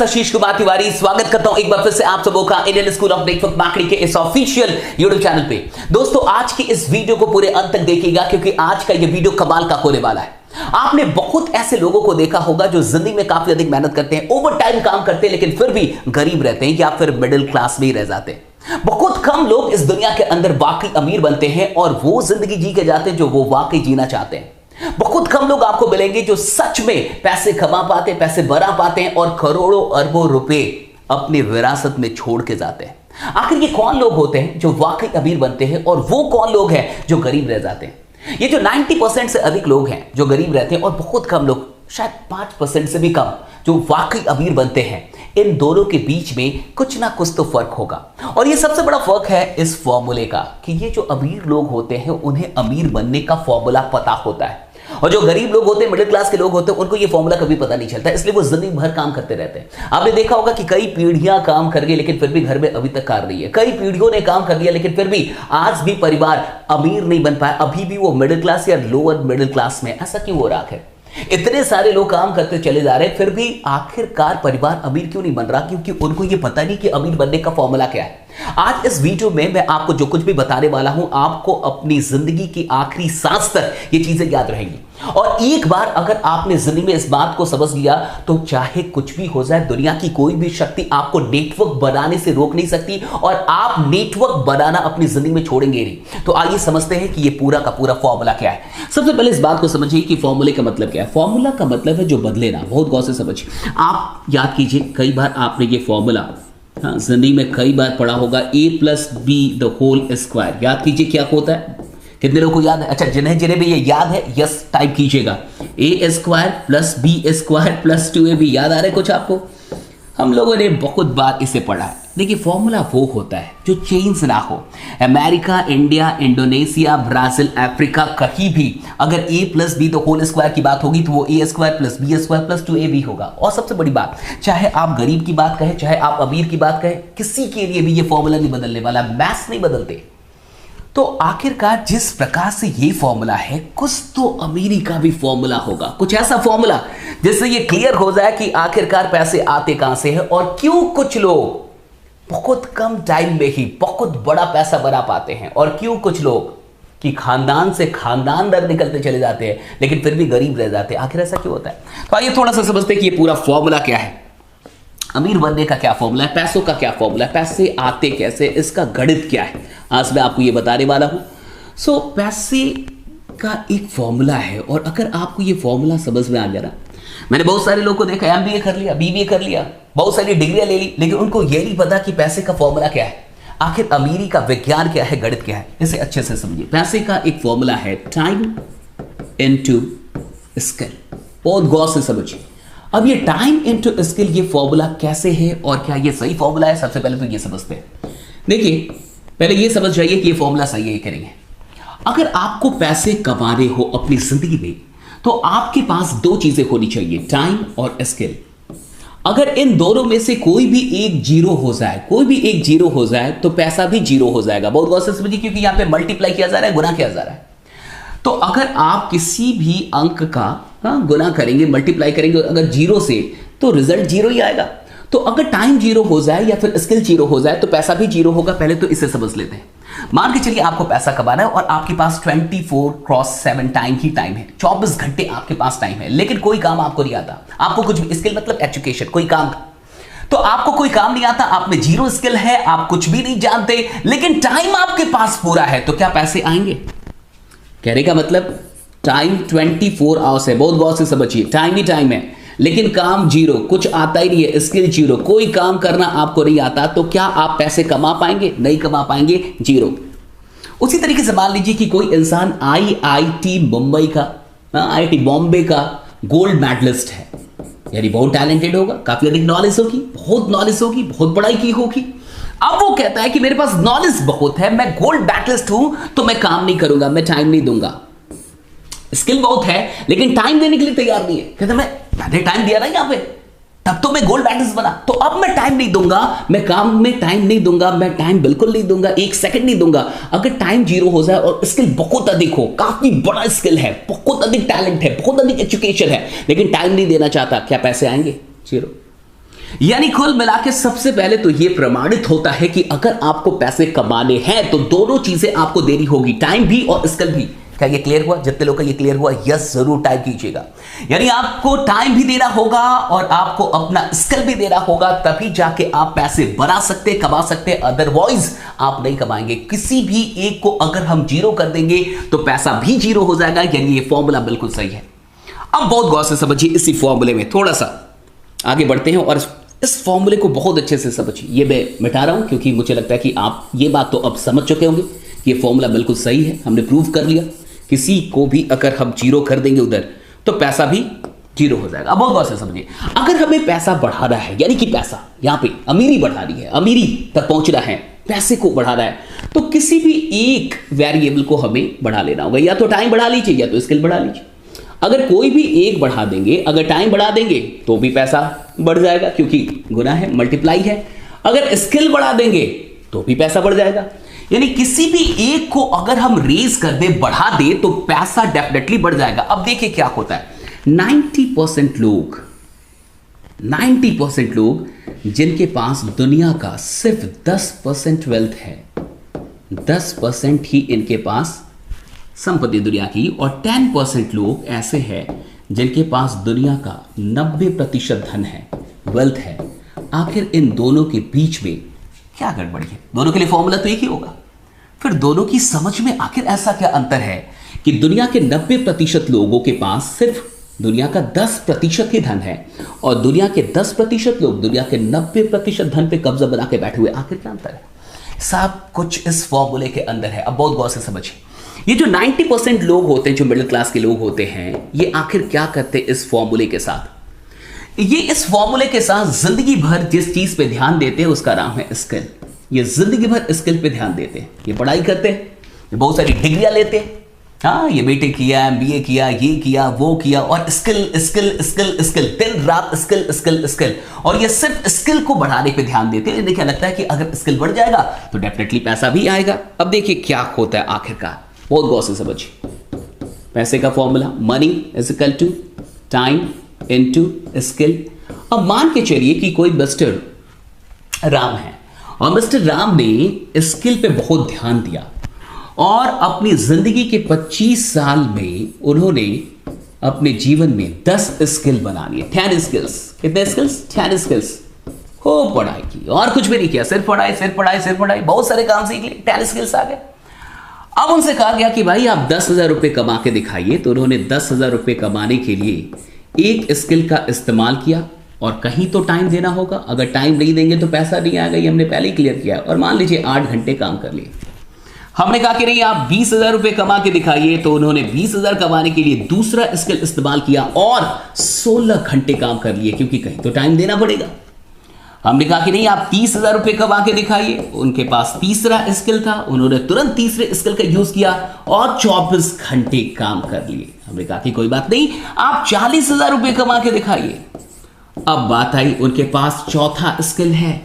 आशीष कुमार तिवारी स्वागत करता हूं एक बार फिर से आप सबों का Indian school of network marketing के इस ऑफिशियल यूट्यूब चैनल पे। दोस्तों आज की इस वीडियो को पूरे अंत तक देखिएगा क्योंकि आज का ये वीडियो कमाल का होने वाला है। आपने बहुत ऐसे लोगों को देखा होगा जो जिंदगी में काफी अधिक मेहनत करते हैं, ओवर टाइम काम करते हैं, लेकिन फिर भी गरीब रहते हैं या फिर मिडिल क्लास में ही रह जाते हैं। बहुत कम लोग इस दुनिया के अंदर वाकई अमीर बनते हैं और वो जिंदगी जी के जाते हैं जो वो वाकई जीना चाहते हैं। बहुत कम लोग आपको मिलेंगे जो सच में पैसे कमा पाते हैं, पैसे बना पाते हैं और करोड़ों अरबों रुपए अपनी विरासत में छोड़ के जाते हैं। आखिर ये कौन लोग होते हैं जो वाकई अमीर बनते हैं और वो कौन लोग हैं जो गरीब रह जाते हैं? ये जो 90% से अधिक लोग हैं जो गरीब रहते हैं और बहुत कम लोग, शायद 5% से भी कम, जो वाकई अमीर बनते हैं, इन दोनों के बीच में कुछ ना कुछ तो फर्क होगा। और ये सबसे बड़ा फर्क है इस फॉर्मूले का कि ये जो अमीर लोग होते हैं उन्हें अमीर बनने का फॉर्मूला पता होता है और जो गरीब लोग होते हैं, मिडिल क्लास के लोग होते हैं, उनको ये फॉर्मूला कभी पता नहीं चलता, इसलिए वो जिंदगी भर काम करते रहते हैं। आपने देखा होगा कि कई पीढ़ियां काम कर गई लेकिन फिर भी घर में अभी तक कार नहीं है। कई पीढ़ियों ने काम कर लिया लेकिन फिर भी आज भी परिवार अमीर नहीं बन पाया, अभी भी वो मिडिल क्लास या लोअर मिडिल क्लास में। ऐसा क्यों हो रहा है? इतने सारे लोग काम करते चले जा रहे हैं फिर भी आखिरकार परिवार अमीर क्यों नहीं बन रहा? क्योंकि उनको ये पता नहीं कि अमीर बनने का फॉर्मूला क्या है। आज इस वीडियो में मैं आपको जो कुछ भी बताने वाला हूं, आपको अपनी जिंदगी की आखिरी सांस तक ये चीजें याद रहेंगी। और एक बार अगर आपने जिंदगी में इस बात को समझ लिया तो चाहे कुछ भी हो जाए, दुनिया की कोई भी शक्ति आपको नेटवर्क बनाने से रोक नहीं सकती और आप नेटवर्क बनाना अपनी जिंदगी में छोड़ेंगे नहीं। तो आइए समझते हैं कि ये पूरा का पूरा फॉर्मूला क्या है। सबसे पहले इस बात को समझिए कि फॉर्मूले का मतलब क्या है। फॉर्मूला का मतलब है जो बदले ना। बहुत गौर से समझिए। आप याद कीजिए, कई बार आपने ये फॉर्मूला जिंदगी में कई बार पढ़ा होगा, a+b² याद कीजिए क्या होता है। कितने लोगों को याद है? अच्छा, जिन्हें भी ये याद है यस टाइप कीजिएगा। a² + b² + 2ab याद आ रहा है कुछ आपको? हम लोगों ने बहुत बार इसे पढ़ा है। देखिए, फॉर्मूला वो होता है जो चेंज ना हो। America, India, Indonesia, Brazil, Africa, कहीं भी अगर a+b² की बात होगी तो वो a² + b² + 2ab होगा। और सबसे बड़ी बात, चाहे आप गरीब की बात कहें, चाहे आप अमीर की बात कहें, किसी के लिए भी ये फॉर्मूला नहीं बदलने वाला। मैथ्स नहीं बदलते। तो आखिरकार जिस प्रकार से ये फॉर्मूला है, कुछ तो अमीरी का भी फॉर्मूला होगा। कुछ ऐसा फॉर्मूला जिससे ये क्लियर हो जाए कि आखिरकार पैसे आते कहां से हैं और क्यों कुछ लोग बहुत कम टाइम में ही बहुत बड़ा पैसा बना पाते हैं और क्यों कुछ लोग कि खानदान से खानदान दर निकलते चले जाते हैं लेकिन फिर भी गरीब रह जाते हैं। आखिर ऐसा क्यों होता है? तो आइए थोड़ा सा समझते हैं कि ये पूरा फॉर्मूला क्या है। अमीर बनने का क्या फॉर्मूला है, पैसों का क्या फॉर्मूला है, पैसे आते कैसे, इसका गणित क्या है, आज मैं आपको ये बताने वाला हूं। पैसे का एक फॉर्मूला है और अगर आपको ये फॉर्मूला समझ में आ गया ना, मैंने बहुत सारे लोगों को देखा, MBA कर लिया, BBA कर लिया, बहुत सारी डिग्रियां ले ली, लेकिन उनको ये नहीं पता कि पैसे का फॉर्मूला क्या है, आखिर अमीरी का विज्ञान क्या है, गणित क्या है। इसे अच्छे से समझिए। पैसे का एक फॉर्मूला है टाइम इनटू स्किल। बहुत गौर से समझिए। अब ये टाइम इनटू स्किल, ये फॉर्मूला कैसे है और क्या ये सही फॉर्मूला है? सबसे पहले तो ये समझते हैं। देखिए, पहले ये समझ जाइए कि ये फॉर्मूला सही है करेंगे। अगर आपको पैसे कमाने हो अपनी जिंदगी में तो आपके पास दो चीजें होनी चाहिए, टाइम और स्किल। अगर इन दोनों में से कोई भी एक जीरो हो जाए तो पैसा भी जीरो हो जाएगा। बहुत गौर से समझिए क्योंकि यहां पे मल्टीप्लाई किया जा रहा है, गुना किया जा रहा है। तो अगर आप किसी भी अंक का गुना करेंगे, मल्टीप्लाई करेंगे अगर जीरो से, तो रिजल्ट जीरो ही आएगा। तो अगर टाइम जीरो हो जाए या फिर स्किल जीरो हो जाए तो पैसा भी जीरो होगा। पहले तो इसे समझ लेते हैं। मान के चलिए आपको पैसा कमाना है और आपके पास 24/7 टाइम ही टाइम है, 24 घंटे आपके पास टाइम है, लेकिन कोई काम आपको नहीं आता। आपको कुछ भी, स्किल मतलब एजुकेशन, कोई काम, तो आपको कोई काम नहीं आता, आप में जीरो स्किल है, आप कुछ भी नहीं जानते, लेकिन टाइम आपके पास पूरा है, तो क्या पैसे आएंगे? कहने का मतलब टाइम 24 आवर्स है। बहुत गौर से समझिए, टाइम ही टाइम है लेकिन काम जीरो, कुछ आता ही नहीं है, स्किल जीरो, कोई काम करना आपको नहीं आता, तो क्या आप पैसे कमा पाएंगे? नहीं कमा पाएंगे, जीरो। उसी तरीके से मान लीजिए कि कोई इंसान IIT मुंबई का, IIT बॉम्बे का गोल्ड मेडलिस्ट है, यानी बहुत टैलेंटेड होगा, काफी अधिक नॉलेज होगी, बहुत पढ़ाई की होगी। अब वो कहता है कि मेरे पास नॉलेज बहुत है, मैं गोल्ड मेडलिस्ट हूं, तो मैं काम नहीं करूंगा, मैं टाइम नहीं दूंगा। स्किल बहुत है लेकिन टाइम देने के लिए तैयार नहीं है। कहता मैंने टाइम दिया ना यहां पे, तब तो मैं गोल्ड मेडलिस्ट बना, तो अब मैं टाइम नहीं दूंगा, मैं काम में टाइम नहीं दूंगा, मैं टाइम बिल्कुल नहीं दूंगा, एक सेकंड नहीं दूंगा। अगर टाइम जीरो हो जाए और स्किल बहुत अधिक हो, काफी बड़ा स्किल है, बहुत अधिक टैलेंट है, बहुत अधिक एजुकेशन है, लेकिन टाइम नहीं देना चाहता, क्या पैसे आएंगे? जीरो। यानी कुल मिला के सबसे पहले तो यह प्रमाणित होता है कि अगर आपको पैसे कमाने हैं तो दोनों चीजें आपको देनी होगी, टाइम भी और स्किल भी। क्या ये क्लियर हुआ? जितने लोग का ये क्लियर हुआ यस जरूर टाइप कीजिएगा। यानी आपको टाइम भी देना होगा और आपको अपना स्किल भी देना होगा, तभी जाके आप पैसे बना सकते, कमा सकते, अदरवाइज आप नहीं कमाएंगे। किसी भी एक को अगर हम जीरो कर देंगे तो पैसा भी जीरो हो जाएगा। यानी ये फॉर्मूला बिल्कुल सही है। अब बहुत गौर से समझिए, इसी फॉर्मूले में थोड़ा सा आगे बढ़ते हैं और इस फॉर्मूले को बहुत अच्छे से समझिए। ये मैं मिटा रहा हूं क्योंकि मुझे लगता है कि आप ये बात तो अब समझ चुके होंगे कि ये फॉर्मूला बिल्कुल सही है, हमने प्रूव कर लिया। किसी को भी अगर हम जीरो कर देंगे उधर तो पैसा भी जीरो हो जाएगा। अब बहुत गौर से समझिए, अगर हमें पैसा बढ़ाना है, यानी कि पैसा यहां पे अमीरी बढ़ानी है, अमीरी तक पहुंचना है, पैसे को बढ़ाना है, तो किसी भी एक वेरिएबल को हमें बढ़ा लेना होगा। या तो टाइम बढ़ा लीजिए या तो स्किल बढ़ा लीजिए। अगर कोई भी एक बढ़ा देंगे, अगर टाइम बढ़ा देंगे तो भी पैसा बढ़ जाएगा क्योंकि गुना है, मल्टीप्लाई है। अगर स्किल बढ़ा देंगे तो भी पैसा बढ़ जाएगा। यानी किसी भी एक को अगर हम रेज कर दे, बढ़ा दे, तो पैसा डेफिनेटली बढ़ जाएगा। अब देखिए क्या होता है, 90% लोग जिनके पास दुनिया का सिर्फ 10% वेल्थ है, 10% ही इनके पास संपत्ति दुनिया की, और 10% लोग ऐसे हैं जिनके पास दुनिया का 90% धन है, वेल्थ है। आखिर इन दोनों के बीच में क्या गड़बड़ी है? दोनों के लिए फॉर्मूला तो एक ही होगा। फिर दोनों की समझ में आखिर ऐसा क्या अंतर है कि दुनिया के 90% लोगों के पास सिर्फ दुनिया का 10% ही धन है और दुनिया के 10% लोग दुनिया के 90% धन पे कब्जा बना के बैठे हुए। आखिर क्या अंतर है? सब कुछ इस फॉर्मूले के अंदर है। अब बहुत गौर से समझिए, ये जो 90% लोग होते हैं, जो मिडिल क्लास के लोग होते हैं, ये आखिर क्या करते हैं इस फॉर्मूले के साथ? ये इस फॉर्मूले के साथ जिंदगी भर जिस चीज पे ध्यान देते हैं उसका नाम है स्किल। ये जिंदगी भर स्किल पे ध्यान देते हैं, ये पढ़ाई करते हैं, ये बहुत सारी डिग्रियां लेते हैं, हाँ ये बीटेक किया, एमबीए किया, ये किया, वो किया, और स्किल स्किल स्किल स्किल, दिन रात स्किल स्किल स्किल, और ये सिर्फ स्किल को बढ़ाने पे ध्यान देते हैं। देखिए लगता है कि अगर स्किल बढ़ जाएगा तो डेफिनेटली पैसा भी आएगा। अब देखिए क्या होता है आखिरकार, बहुत गौर से समझिए। पैसे का formula, money is equal to time into skill. अब मान के चलिए कि कोई मिस्टर राम है और मिस्टर राम ने स्किल पे बहुत ध्यान दिया और अपनी जिंदगी के 25 साल में उन्होंने अपने जीवन में 10 स्किल बना लिए, 10 स्किल्स। कितने स्किल्स? 10 स्किल्स। खूब पढ़ाई की और कुछ भी नहीं किया, सिर्फ पढ़ाई सिर्फ पढ़ाई सिर्फ पढ़ाई, बहुत सारे काम सीख लिए, 10 स्किल्स आ गए। अब उनसे कहा गया कि भाई आप 10,000 रुपये कमा के दिखाइए। तो उन्होंने 10,000 रुपये कमाने के लिए एक स्किल का इस्तेमाल किया और कहीं तो टाइम देना होगा। अगर टाइम नहीं देंगे तो पैसा नहीं आएगा, ये हमने पहले ही क्लियर किया। और मान लीजिए 8 घंटे काम कर लिए। हमने कहा कि नहीं आप 20,000 रुपये कमा के दिखाइए, तो उन्होंने 20,000 कमाने के लिए दूसरा स्किल इस्तेमाल किया और 16 घंटे काम कर लिए क्योंकि कहीं तो टाइम देना पड़ेगा। हमने कहा कि नहीं आप 30,000 रुपये कमा के दिखाइए, उनके पास तीसरा स्किल था, उन्होंने तुरंत तीसरे स्किल का यूज किया और 24 घंटे काम कर लिए। हमने कहा कि कोई बात नहीं आप 40,000 रुपये कमा के दिखाइए। अब बात आई उनके पास चौथा स्किल है,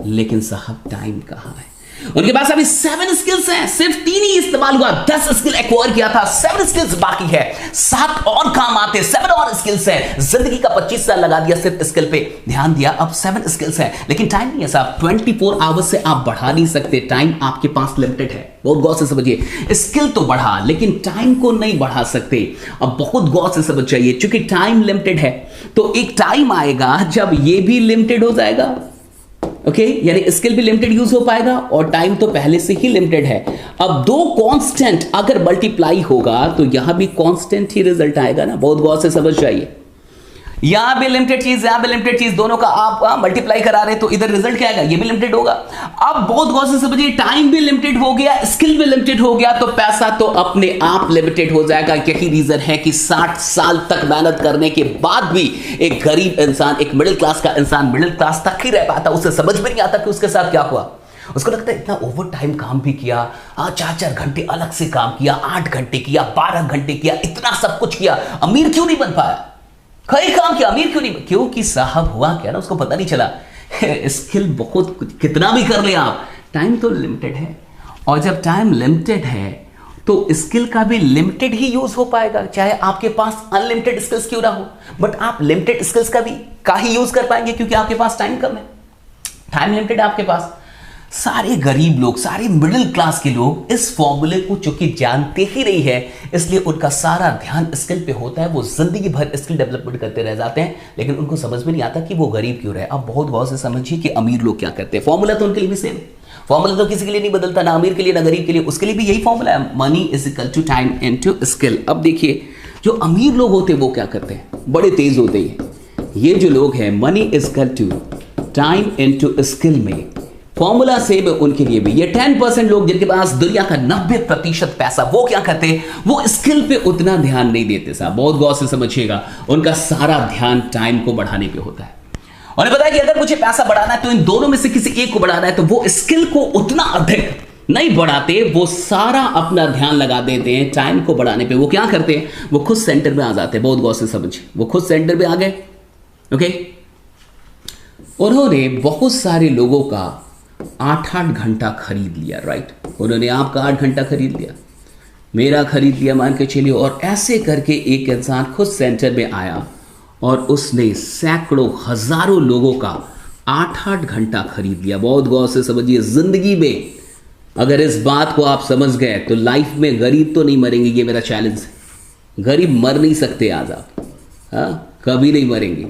लेकिन साहब टाइम कहां है? उनके पास अभी 7 स्किल्स हैं, सिर्फ 3 ही इस्तेमाल हुआ, 10 स्किल एक्वायर किया था, 7 स्किल्स बाकी है, 7 और काम आते, 7 और स्किल्स हैं। जिंदगी का 25 साल लगा दिया सिर्फ स्किल पे ध्यान दिया, अब 7 स्किल्स हैं, लेकिन टाइम नहीं है साहब। 24 आवर्स से आप बढ़ा नहीं सकते, टाइम आपके पास लिमिटेड है। बहुत गौर से समझिए, स्किल तो बढ़ा लेकिन टाइम को नहीं बढ़ा सकते। अब बहुत गौर से समझ जाइए, चूंकि टाइम लिमिटेड है तो एक टाइम आएगा जब ये भी लिमिटेड हो जाएगा। ओके यानी स्किल भी लिमिटेड यूज हो पाएगा और टाइम तो पहले से ही लिमिटेड है। अब 2 कांस्टेंट अगर मल्टीप्लाई होगा तो यहां भी कांस्टेंट ही रिजल्ट आएगा ना। बहुत गौर से समझ जाइए, यहां भी लिमिटेड चीज, यहां भी लिमिटेड चीज, दोनों का आप मल्टीप्लाई करा रहे तो इधर रिजल्ट क्या आएगा? ये भी लिमिटेड होगा। अब बहुत गौर से समझिए, टाइम भी लिमिटेड हो गया, स्किल भी लिमिटेड हो गया, तो पैसा तो अपने आप लिमिटेड हो जाएगा। यही रीजन है कि 60 साल तक मेहनत करने के बाद भी एक गरीब इंसान, एक मिडिल क्लास का इंसान मिडिल क्लास तक ही रह पाता, उसे समझ में नहीं आता कि उसके साथ क्या हुआ। उसको लगता है इतना ओवर टाइम काम भी किया, 4-4 घंटे अलग से काम किया, 8 घंटे किया, 12 घंटे किया, इतना सब कुछ किया, अमीर क्यों नहीं बन पाया? कई काम किया, अमीर क्यों नहीं? क्योंकि साहब हुआ क्या ना, उसको पता नहीं चला। स्किल बहुत कितना भी कर ले आप, टाइम तो लिमिटेड है, और जब टाइम लिमिटेड है तो स्किल का भी लिमिटेड ही यूज हो पाएगा, चाहे आपके पास अनलिमिटेड स्किल्स क्यों ना हो, बट आप लिमिटेड स्किल्स का ही यूज कर पाएंगे क्योंकि आपके पास टाइम कम है, टाइम लिमिटेड है आपके पास। सारे गरीब लोग, सारे मिडिल क्लास के लोग इस फॉर्मूले को चूंकि जानते ही नहीं है, इसलिए उनका सारा ध्यान स्किल पे होता है, वो जिंदगी भर स्किल डेवलपमेंट करते रह जाते हैं, लेकिन उनको समझ में नहीं आता कि वो गरीब क्यों रहे। अब बहुत गौर से समझिए कि अमीर लोग क्या करते हैं, फॉर्मूला तो उनके लिए भी सेम, फॉर्मूला तो किसी के लिए नहीं बदलता, ना अमीर के लिए ना गरीब के लिए, उसके लिए भी यही फॉर्मूला है, money is equal to time into skill. अब देखिए जो अमीर लोग होते हैं वो क्या करते हैं, बड़े तेज होते हैं। ये जो लोग हैं money is equal to time into skill में फॉर्मूला सेम है उनके लिए भी। ये 10% लोग जिनके पास दुनिया का 90% पैसा, वो क्या करते हैं, वो स्किल पे उतना ध्यान नहीं देते साहब, बहुत गौर से समझिएगा, उनका सारा ध्यान टाइम को बढ़ाने पे होता है। और पता है कि अगर मुझे पैसा बढ़ाना है तो इन दोनों में से किसी एक को बढ़ाना है, तो वो स्किल को उतना अधिक नहीं बढ़ाते, वो सारा अपना ध्यान लगा देते हैं टाइम को बढ़ाने पे। वो क्या करते हैं, वो खुद सेंटर में आ जाते हैं, बहुत गौर से समझिए, वो खुद सेंटर में आ गए। ओके, उन्होंने बहुत सारे लोगों का 8-8 घंटा खरीद लिया, राइट, उन्होंने आपका 8 घंटा खरीद लिया, मेरा खरीद लिया मान के चलिए, और ऐसे करके एक इंसान खुद सेंटर में आया और उसने सैकड़ों हजारों लोगों का 8-8 घंटा खरीद लिया। बहुत गौर से समझिए, जिंदगी में अगर इस बात को आप समझ गए तो लाइफ में गरीब तो नहीं मरेंगे, ये मेरा चैलेंज है, गरीब मर नहीं सकते आज आप, हाँ कभी नहीं मरेंगे।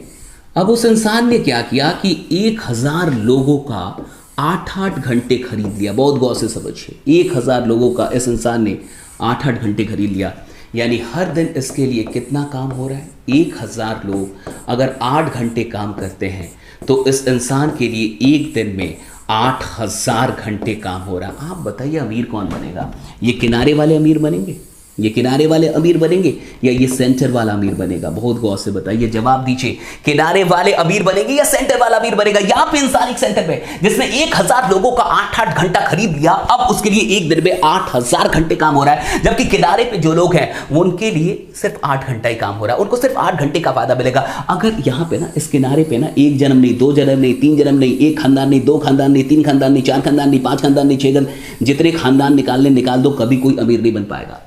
अब उस इंसान ने क्या किया कि 1000 लोगों का 8-8 घंटे खरीद लिया, बहुत गौर से समझिए, 1000 लोगों का इस इंसान ने 8-8 घंटे खरीद लिया, यानी हर दिन इसके लिए कितना काम हो रहा है, 1000 लोग अगर 8 घंटे काम करते हैं तो इस इंसान के लिए एक दिन में 8000 घंटे काम हो रहा है। आप बताइए अमीर कौन बनेगा, ये किनारे वाले अमीर बनेंगे, ये किनारे वाले अमीर बनेंगे या ये सेंटर वाला अमीर बनेगा, बहुत गौर से बताइए, जवाब दीजिए, किनारे वाले अमीर बनेंगे या सेंटर वाला अमीर बनेगा। यहां पे इंसान एक सेंटर पे जिसने 1000 लोगों का 8-8 घंटा खरीद लिया, अब उसके लिए एक दिन में 8000 घंटे काम हो रहा है, जबकि किनारे पे जो लोग हैं वो उनके लिए सिर्फ 8 घंटा ही काम हो रहा है, उनको सिर्फ 8 घंटे का फायदा मिलेगा। अगर यहां पे ना इस किनारे पे ना 1 जन्म नहीं, 2 जन्म नहीं, 3 जन्म नहीं, 1 खानदान नहीं, 2 खानदान नहीं, 3 खानदान नहीं, 4 खानदान नहीं, 5 खानदान नहीं, 6 खानदान, जितने खानदान निकाल दो, कभी कोई अमीर नहीं बन पाएगा।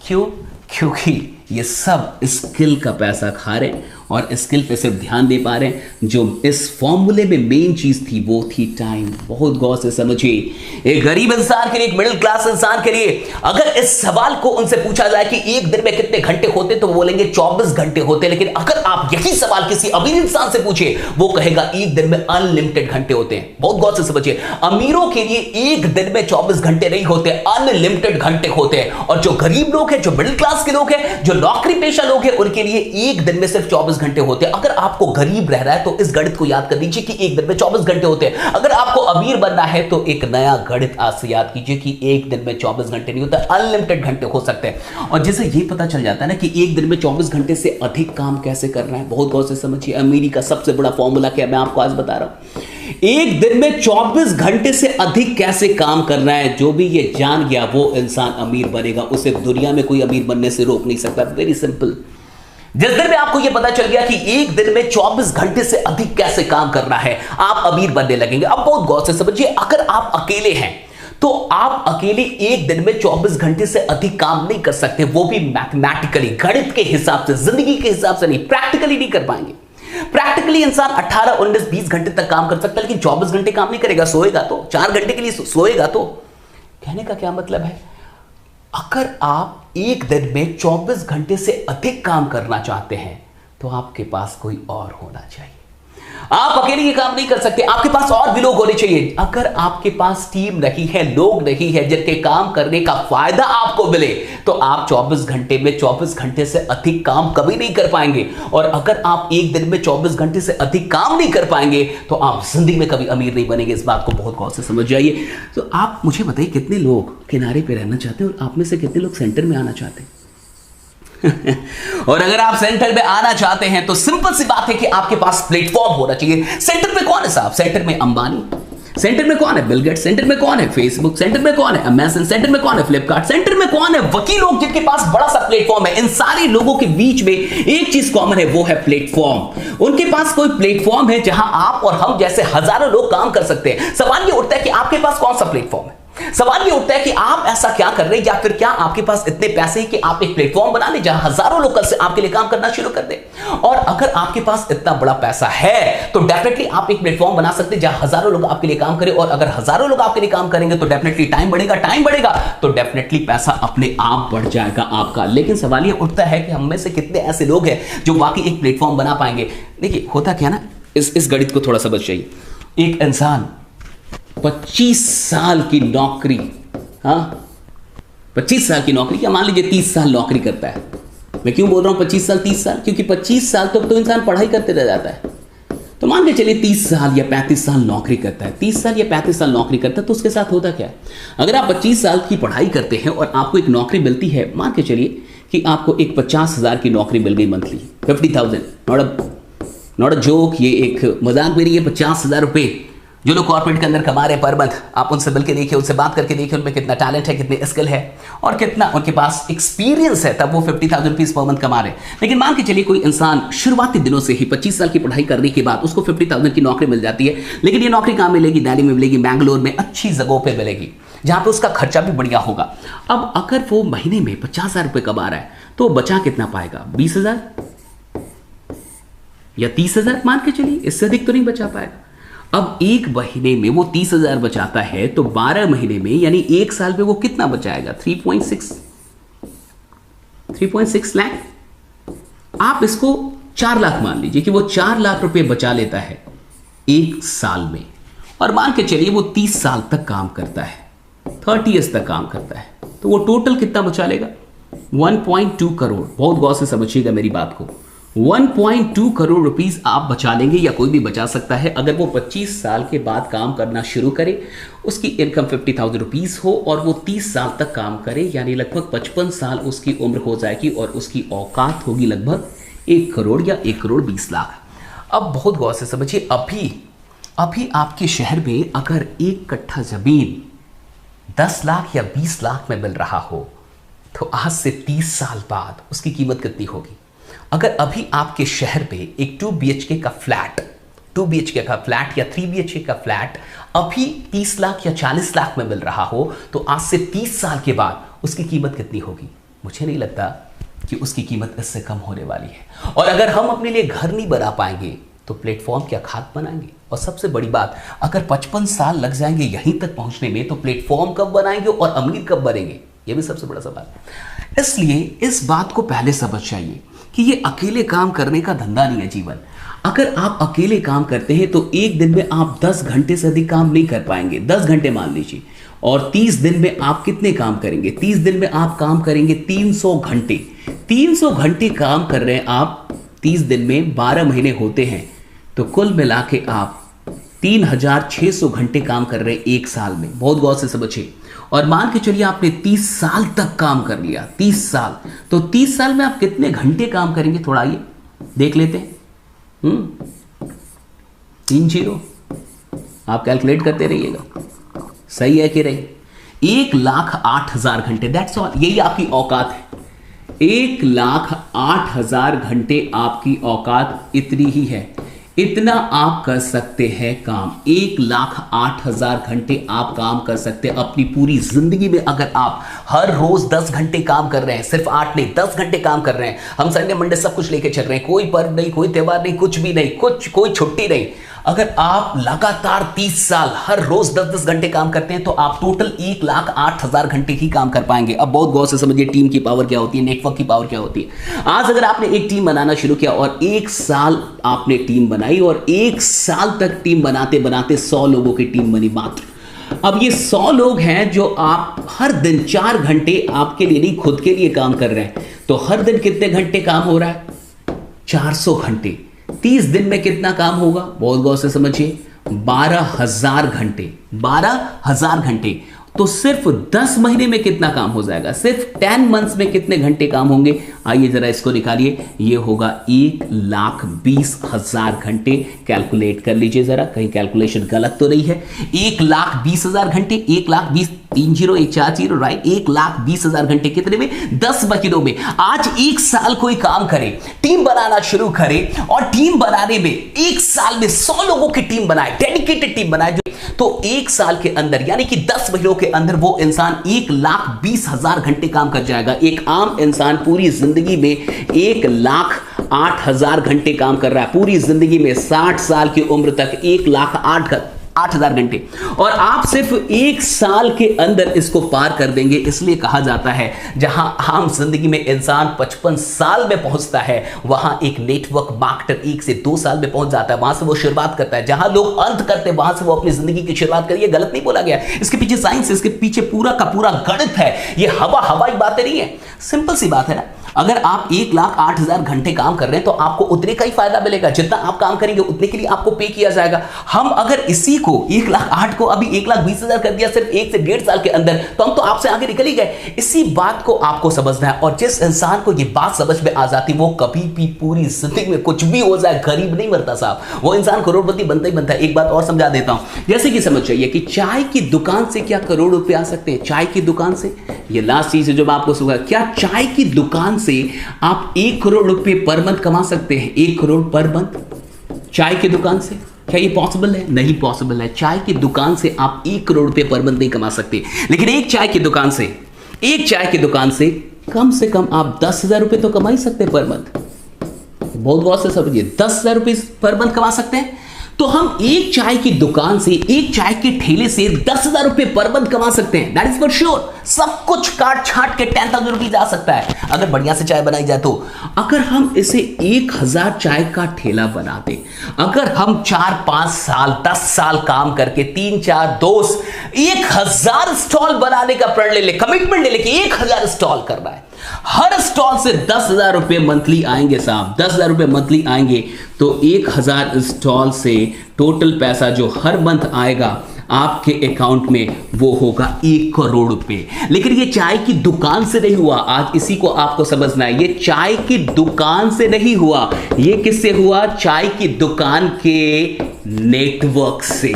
क्यों? क्योंकि ये सब स्किल का पैसा खा रहे हैं और स्किल पे सिर्फ ध्यान दे पा रहे हैं। जो इस फॉर्मूले में मेन चीज थी वो थी टाइम। बहुत गौर से समझिए, एक गरीब इंसान के लिए, एक मिडिल क्लास इंसान के लिए अगर इस सवाल को उनसे पूछा जाए कि एक दिन में कितने घंटे होते, तो वो बोलेंगे 24 घंटे होते। लेकिन अगर आप यही सवाल किसी अमीर इंसान से पूछे, वो कहेगा एक दिन में अनलिमिटेड घंटे होते हैं। बहुत गौर से समझिए, अमीरों के लिए एक दिन में 24 घंटे नहीं होते, अनलिमिटेड घंटे होते हैं। और जो गरीब लोग हैं, जो मिडिल क्लास के लोग हैं, जो नौकरी पेशा लोग हैं, उनके लिए एक दिन में सिर्फ 24 घंटे होते हैं। अगर आपको गरीब रहना है तो इस गणित को याद कर लीजिए कि एक दिन में 24 घंटे होते हैं। अगर आपको अमीर बनना है तो एक नया गणित आज से याद कीजिए कि एक दिन में 24 घंटे नहीं होता, अनलिमिटेड घंटे हो सकते हैं। और जैसे ये पता चल जाता है ना कि एक दिन में 24 घंटे से अधिक काम कैसे करना है, बहुत गौर से समझिए। अमीरी का सबसे बड़ा फॉर्मूला क्या मैं आपको आज बता रहा हूं। एक दिन में 24 घंटे से अधिक कैसे काम करना है, जो भी ये जान गया वो इंसान अमीर बनेगा, उसे दुनिया में कोई अमीर बनने से रोक नहीं सकता। Very simple. जिस दिन में आपको यह पता चल गया कि एक दिन में 24 घंटे से अधिक कैसे काम करना है, आप अमीर बनने लगेंगे। अब बहुत गौर से समझिए, अगर आप अकेले हैं तो आप अकेले एक दिन में 24 घंटे से अधिक काम नहीं कर सकते, वो भी मैथमेटिकली, गणित के हिसाब से, जिंदगी के हिसाब से नहीं, प्रैक्टिकली नहीं कर पाएंगे। प्रैक्टिकली इंसान 18, 19, 20 घंटे तक काम कर सकता है, लेकिन 24 घंटे काम नहीं करेगा। सोएगा तो 4 घंटे के लिए सोएगा तो। कहने का क्या मतलब है, अगर आप एक दिन में 24 घंटे से अधिक काम करना चाहते हैं तो आपके पास कोई और होना चाहिए। आप अकेले ये काम नहीं कर सकते, आपके पास और भी लोग होने चाहिए। अगर आपके पास टीम नहीं है, लोग नहीं है जिनके काम करने का फायदा आपको मिले, तो आप 24 घंटे में 24 घंटे से अधिक काम कभी नहीं कर पाएंगे। और अगर आप एक दिन में 24 घंटे से अधिक काम नहीं कर पाएंगे तो आप जिंदगी में कभी अमीर नहीं बनेंगे। इस बात को बहुत गौर से समझ जाइए। तो आप मुझे बताइए, कितने लोग किनारे पे रहना चाहते हैं और आप में से कितने लोग सेंटर में आना चाहते हैं? और अगर आप सेंटर में आना चाहते हैं तो सिंपल सी बात है कि आपके पास प्लेटफॉर्म होना चाहिए। सेंटर में कौन है साहब? सेंटर में अंबानी, सेंटर में कौन है बिल गेट्स, सेंटर में कौन है फेसबुक, सेंटर में कौन है अमेज़न, सेंटर में कौन है फ्लिपकार्ट, सेंटर में कौन है वकील लोग जिनके पास बड़ा सा प्लेटफॉर्म है। इन सारे लोगों के बीच में एक चीज कॉमन है, वो है प्लेटफॉर्म। उनके पास कोई प्लेटफॉर्म है जहां आप और हम जैसे हजारों लोग काम कर सकते हैं। सवाल ये उठता है कि आपके पास कौन सा प्लेटफॉर्म है? सवाल ये उठता है कि आप ऐसा क्या कर रहे हैं, या फिर क्या आपके पास इतने पैसे हैं कि आप एक प्लेटफॉर्म बना लें जहां हजारों लोग कल से आपके लिए काम करना शुरू कर दें। और अगर आपके पास इतना बड़ा पैसा है तो डेफिनेटली आप एक प्लेटफॉर्म बना सकते हैं जहां हजारों लोग आपके लिए काम करें, और अगर हजारों लोग आपके लिए काम करेंगे तो डेफिनेटली टाइम बढ़ेगा तो डेफिनेटली पैसा अपने आप बढ़ जाएगा आपका। लेकिन सवाल ये उठता है कि हम में से कितने ऐसे लोग हैं जो वाकई एक प्लेटफॉर्म बना पाएंगे। देखिए होता क्या ना, इस गणित को थोड़ा समझ जाइए। एक इंसान 25 साल की नौकरी, हाँ 25 साल की नौकरी, क्या मान लीजिए 30 साल नौकरी करता है। मैं क्यों बोल रहा हूं 25 साल 30 साल, क्योंकि 25 साल तो इंसान पढ़ाई करते रह जाता है। तो मान के चलिए 30 साल या 35 साल नौकरी करता है, 30 साल या 35 साल नौकरी करता है, तो उसके साथ होता क्या है, अगर आप 25 साल की पढ़ाई करते हैं और आपको एक नौकरी मिलती है, मान के चलिए कि आपको एक 50,000 की नौकरी मिल गई मंथली, 50,000, नॉट अ जोक, ये एक मजाक मेरी है। 50,000 रुपये जो लोग कॉर्पोरेट के अंदर कमा रहे पर मंथ, आप उनसे मिल के देखिए, उनसे बात करके देखिए उनमें कितना टैलेंट है, कितने स्किल है और कितना उनके पास एक्सपीरियंस है, तब वो 50,000 रुपीज पर मंथ कमा रहे हैं। लेकिन मान के चलिए कोई इंसान शुरुआती दिनों से ही 25 साल की पढ़ाई करने के बाद उसको 50,000 की नौकरी मिल जाती है। लेकिन ये नौकरी कहाँ मिलेगी, दिल्ली में मिलेगी, बैंगलोर में, अच्छी जगहों पर मिलेगी जहाँ पे उसका खर्चा भी बढ़िया होगा। अब अगर वो महीने में 50,000 रुपये कमा रहा है तो बचा कितना पाएगा, 20,000 या 30,000 मान के चलिए, इससे अधिक तो नहीं बचा पाएगा। अब एक महीने में वो 30,000 बचाता है तो 12 महीने में यानी एक साल में वो कितना बचाएगा, 3.6 लाख। आप इसको 4 लाख मान लीजिए कि वो 4 लाख रुपए बचा लेता है एक साल में, और मान के चलिए वो 30 साल तक काम करता है, 30 ईयर्स तक काम करता है, तो वो टोटल कितना बचा लेगा, 1.2 करोड़। बहुत गौर से समझिएगा मेरी बात को, 1.2 करोड़ रुपीस आप बचा लेंगे, या कोई भी बचा सकता है अगर वो 25 साल के बाद काम करना शुरू करे, उसकी इनकम 50,000 रुपीस हो और वो 30 साल तक काम करे, यानी लगभग 55 साल उसकी उम्र हो जाएगी और उसकी औकात होगी लगभग 1 करोड़ या 1 करोड़ 20 लाख। अब बहुत गौर से समझिए, अभी आपके शहर में अगर 1 कट्ठा जमीन 10 लाख या 20 लाख में मिल रहा हो तो आज से 30 साल बाद उसकी कीमत कितनी होगी। अगर अभी आपके शहर पे एक 2 BHK का फ्लैट या 3 BHK का फ्लैट अभी 30 लाख या 40 लाख में मिल रहा हो तो आज से 30 साल के बाद उसकी कीमत कितनी होगी। मुझे नहीं लगता कि उसकी कीमत इससे कम होने वाली है। और अगर हम अपने लिए घर नहीं बना पाएंगे तो प्लेटफॉर्म क्या खाद बनाएंगे। और सबसे बड़ी बात, अगर 55 साल लग जाएंगे यहीं तक पहुंचने में तो प्लेटफॉर्म कब बनाएंगे और अमीर कब बनेंगे, यह भी सबसे बड़ा सवाल। इसलिए इस बात को पहले समझ जाइए कि ये अकेले काम करने का धंधा नहीं है जीवन। अगर आप अकेले काम करते हैं तो एक दिन में आप 10 घंटे से अधिक काम नहीं कर पाएंगे, 10 घंटे मान लीजिए, और 30 दिन में आप कितने काम करेंगे, 30 दिन में आप काम करेंगे 300 घंटे। 300 घंटे काम कर रहे हैं आप 30 दिन में, 12 महीने होते हैं, तो कुल मिला के आप 3,600 घंटे काम कर रहे हैं एक साल में। बहुत गौर से समझिए। और मान के चलिए आपने 30 साल तक काम कर लिया, 30 साल, तो 30 साल में आप कितने घंटे काम करेंगे, थोड़ा आइए देख लेते हैं। 3 0 आप कैलकुलेट करते रहिएगा, सही है कि नहीं। 1,08,000 घंटे, दैट्स ऑल, यही आपकी औकात है। 1,08,000 घंटे आपकी औकात इतनी ही है, इतना आप कर सकते हैं काम। 1,08,000 घंटे आप काम कर सकते हैं अपनी पूरी जिंदगी में। अगर आप हर रोज 10 घंटे काम कर रहे हैं, सिर्फ 8 नहीं 10 घंटे काम कर रहे हैं, हम संडे मंडे सब कुछ लेके चल रहे हैं, कोई पर्व नहीं, कोई त्योहार नहीं, कुछ भी नहीं, कोई छुट्टी नहीं। अगर आप लगातार 30 साल हर रोज 10-10 घंटे काम करते हैं तो आप टोटल 1,08,000 घंटे ही काम कर पाएंगे। अब बहुत गौर से समझिए टीम की पावर क्या होती है, नेटवर्क की पावर क्या होती है। आज अगर आपने एक टीम बनाना शुरू किया और 1 साल आपने टीम बनाई और 1 साल तक टीम बनाते बनाते 100 लोगों की टीम बनी मात्र। अब ये 100 लोग हैं जो आप हर दिन 4 घंटे आपके लिए नहीं खुद के लिए काम कर रहे हैं, तो हर दिन कितने घंटे काम हो रहा है, 400 घंटे। 30 दिन में कितना काम होगा, बहुत गौर से समझिए, 12,000 घंटे। 12,000 घंटे तो सिर्फ 10 महीने में कितना काम हो जाएगा, सिर्फ 10 मंथ्स में कितने घंटे काम होंगे, आइए जरा इसको निकालिए। ये होगा 1,20,000 घंटे। कैलकुलेट कर लीजिए जरा, कहीं कैलकुलेशन गलत तो नहीं है। 1,20,000 घंटे, 1,20,000 30,140 राइट, 1,20,000 घंटे कितने में? 10 महीनों में। आज 1 साल कोई काम करे, टीम बनाना शुरू करे और टीम बनाने में 1 साल में 100 लोगों की टीम बनाए, डेडिकेटेड टीम बनाए, तो 1 साल के अंदर यानी कि 10 महीनों के अंदर वो इंसान 1,20,000 घंटे काम कर जाएगा। एक आम इंसान पूरी जिंदगी में 1,08,000 घंटे काम कर रहा है, पूरी जिंदगी में 60 साल की उम्र तक 1,08,000 घंटे, और आप सिर्फ 1 साल के अंदर इसको पार कर देंगे। इसलिए कहा जाता है जहां आम जिंदगी में इंसान 55 साल में पहुंचता है, वहां एक नेटवर्क मार्केटर 1 से 2 साल में पहुंच जाता है, वहां से वो शुरुआत करता है। जहां लोग अंत करते हैं वहां से वो अपनी जिंदगी की शुरुआत करिए। गलत नहीं बोला गया, इसके पीछे साइंस है, इसके पीछे पूरा का पूरा गणित है। ये हवाई बातें नहीं है, सिंपल सी बात है ना। अगर आप 1,08,000 घंटे काम कर रहे हैं तो आपको उतने का ही फायदा मिलेगा, जितना आप काम करेंगे उतने के लिए आपको पे किया जाएगा। हम अगर इसी को 1,08,000 को अभी 1,20,000 कर दिया सिर्फ 1 से 1.5 साल के अंदर, तो हम तो आपसे आगे निकल ही गए। इसी बात को आपको समझना है, और जिस इंसान को ये बात समझ में आ जाती वो कभी भी पूरी जिंदगी में कुछ भी हो जाए गरीब नहीं मरता साहब, वो इंसान करोड़पति बनता ही बनता है। एक बात और समझा देता हूं, जैसे कि समझ जाइए कि चाय की दुकान से क्या करोड़ रुपए आ सकते हैं? चाय की दुकान से, ये लास्ट चीज है जो मैं आपको सुना, क्या चाय की दुकान से आप 1 करोड़ रुपए पर मंथ कमा सकते हैं? 1 करोड़ पर मंथ चाय की दुकान से, क्या ये पॉसिबल है? नहीं पॉसिबल है। चाय की दुकान से आप 1 करोड़ रुपए पर मंथ नहीं कमा सकते, लेकिन एक चाय की दुकान से कम से कम आप 10,000 रुपए तो कमा ही सकते हैं पर मंथ। बहुत गौर से समझिए, 10,000 रुपए पर मंथ कमा सकते हैं। तो हम एक चाय की दुकान से, एक चाय के ठेले से 10,000 रुपए पर मंथ कमा सकते हैं, दैट इज फॉर श्योर। सब कुछ काट छाट के 10,000 रुपीज आ सकता है अगर बढ़िया से चाय बनाई जाए तो। अगर हम इसे 1,000 चाय का ठेला बना दें, अगर हम 4-5 साल 10 साल काम करके 3-4 दोस्त 1,000 स्टॉल बनाने का प्रण ले ले, कमिटमेंट ले ले कि 1,000 स्टॉल करना है, हर स्टॉल से 10,000 रुपए मंथली आएंगे साहब, 10,000 रुपए मंथली आएंगे, तो 1,000 स्टॉल से टोटल पैसा जो हर मंथ आएगा आपके अकाउंट में वो होगा 1 करोड़ रुपए। लेकिन ये चाय की दुकान से नहीं हुआ, आज इसी को आपको समझना है। ये चाय की दुकान से नहीं हुआ, ये किससे हुआ? चाय की दुकान के नेटवर्क से।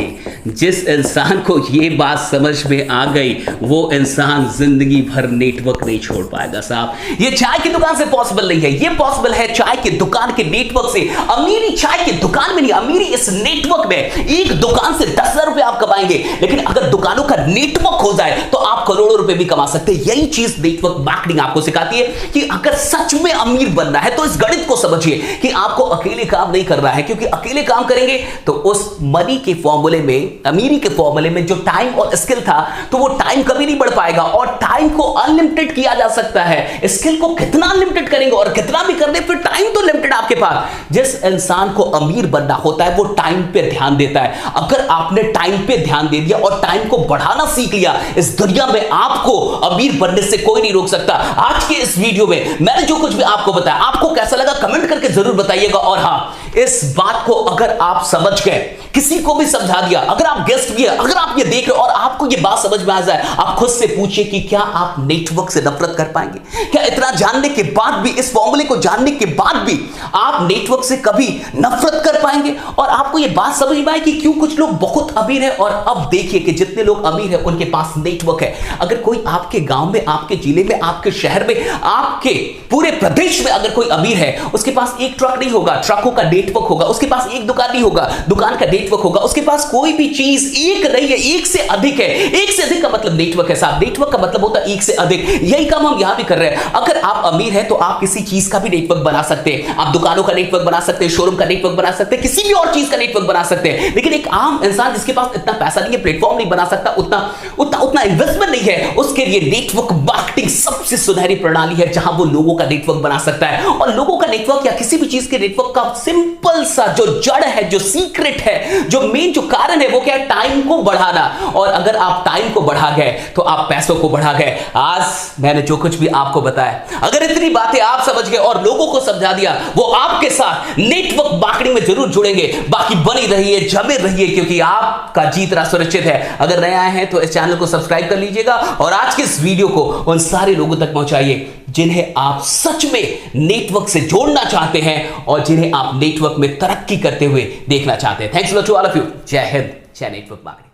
जिस इंसान को ये बात समझ में आ गई वो इंसान जिंदगी भर नेटवर्क नहीं छोड़ पाएगा साहब। ये चाय की दुकान से पॉसिबल नहीं है, ये पॉसिबल है चाय की दुकान के नेटवर्क से। अमीरी चाय की दुकान में नहीं, अमीरी इस नेटवर्क में। एक दुकान से 10,000 रुपए आप कमाएंगे, लेकिन अगर दुकानों का नेटवर्क हो जाए तो आप करोड़ों रुपए भी कमा सकते हैं। यही चीज नेटवर्क मार्केटिंग आपको सिखाती है कि अगर सच में अमीर बनना है तो इस गणित को समझिए कि आपको अकेले काम नहीं करना है, क्योंकि अकेले काम करेंगे तो उस मनी के फॉर्मूले में, अमीरी के फॉर्मूले में जो टाइम और स्किल था, तो वो टाइम कभी नहीं बढ़ पाएगा। और टाइम को अनलिमिटेड किया जा सकता है, स्किल को कितना अनलिमिटेड करेंगे और कितना भी कर दे, फिर टाइम तो लिमिटेड आपके पास। जिस इंसान को अमीर बनना होता है वो टाइम पे ध्यान देता है। अगर आपने टाइम पे ध्यान दे दिया और टाइम को बढ़ाना सीख लिया, इस दुनिया में आपको अमीर बनने से कोई नहीं रोक सकता। आज के इस वीडियो में मैंने जो कुछ भी आपको बताया, आपको कैसा लगा कमेंट करके जरूर बताइएगा। और हां, इस बात को अगर आप समझ गए, किसी को भी समझा दिया, अगर आप गेस्ट भी है, अगर आप ये देख रहे हो और आपको ये बात समझ में आ जाए, आप खुद से पूछिए कि क्या आप नेटवर्क से नफरत कर पाएंगे? क्या इतना जानने के बाद भी, इस फॉर्मूले को जानने के बाद भी आप नेटवर्क से कभी नफरत कर पाएंगे? और आपको ये बात समझ में आए कि क्यों कुछ लोग बहुत अमीर है। और अब देखिए कि जितने लोग अमीर है उनके पास नेटवर्क है। अगर कोई आपके गांव में, आपके जिले में, आपके शहर में, आपके पूरे प्रदेश में अगर कोई अमीर है, उसके पास एक ट्रक नहीं होगा, ट्रकों का नेटवर्क होगा। उसके पास एक दुकान नहीं होगा, दुकान का नेटवर्क होगा। उसके पास कोई भी चीज एक नहीं है, एक से अधिक है। एक से अधिक का मतलब नेटवर्क है साहब, नेटवर्क का मतलब होता है एक से अधिक। यही काम हम यहां भी कर रहे हैं। अगर आप अमीर हैं तो आप किसी चीज का भी नेटवर्क बना सकते हैं। आप दुकानों का नेटवर्क बना सकते हैं, शोरूम का नेटवर्क बना सकते हैं, किसी भी और चीज का नेटवर्क बना सकते हैं। लेकिन एक आम इंसान जिसके पास इतना पैसा नहीं है, प्लेटफॉर्म नहीं बना सकता, उतना इन्वेस्टमेंट नहीं है, उसके लिए नेटवर्क मार्केटिंग सबसे सुनहरी प्रणाली है, जहां वो लोगों का नेटवर्क बना सकता है। और लोगों का नेटवर्क या किसी भी चीज के नेटवर्क का सिंपल सा जो जड़ है, जो सीक्रेट है, जो मेन जो कारण है, वो क्या है? टाइम को बढ़ाना। और अगर आप टाइम को बढ़ा गए तो आप पैसों को बढ़ा गए। आज मैंने जो कुछ भी आपको बताया, अगर इतनी बातें आप समझ गए और लोगों को समझा दिया, वो आपके साथ नेटवर्क मार्केटिंग में जरूर जुड़ेंगे। बाकी बनी रहिए, जमे रहिए, क्योंकि आपका जीतना सुरक्षित है। अगर नया है तो इस चैनल को सब्सक्राइब कर लीजिएगा और आज के इस वीडियो को उन सारे लोगों तक पहुंचाइए जिन्हें आप सच में नेटवर्क से जोड़ना चाहते हैं और जिन्हें आप नेटवर्क में तरक्की करते हुए देखना चाहते हैं। Thanks to all of you. जय हिंद, जय नेटवर्क मार्केटिंग।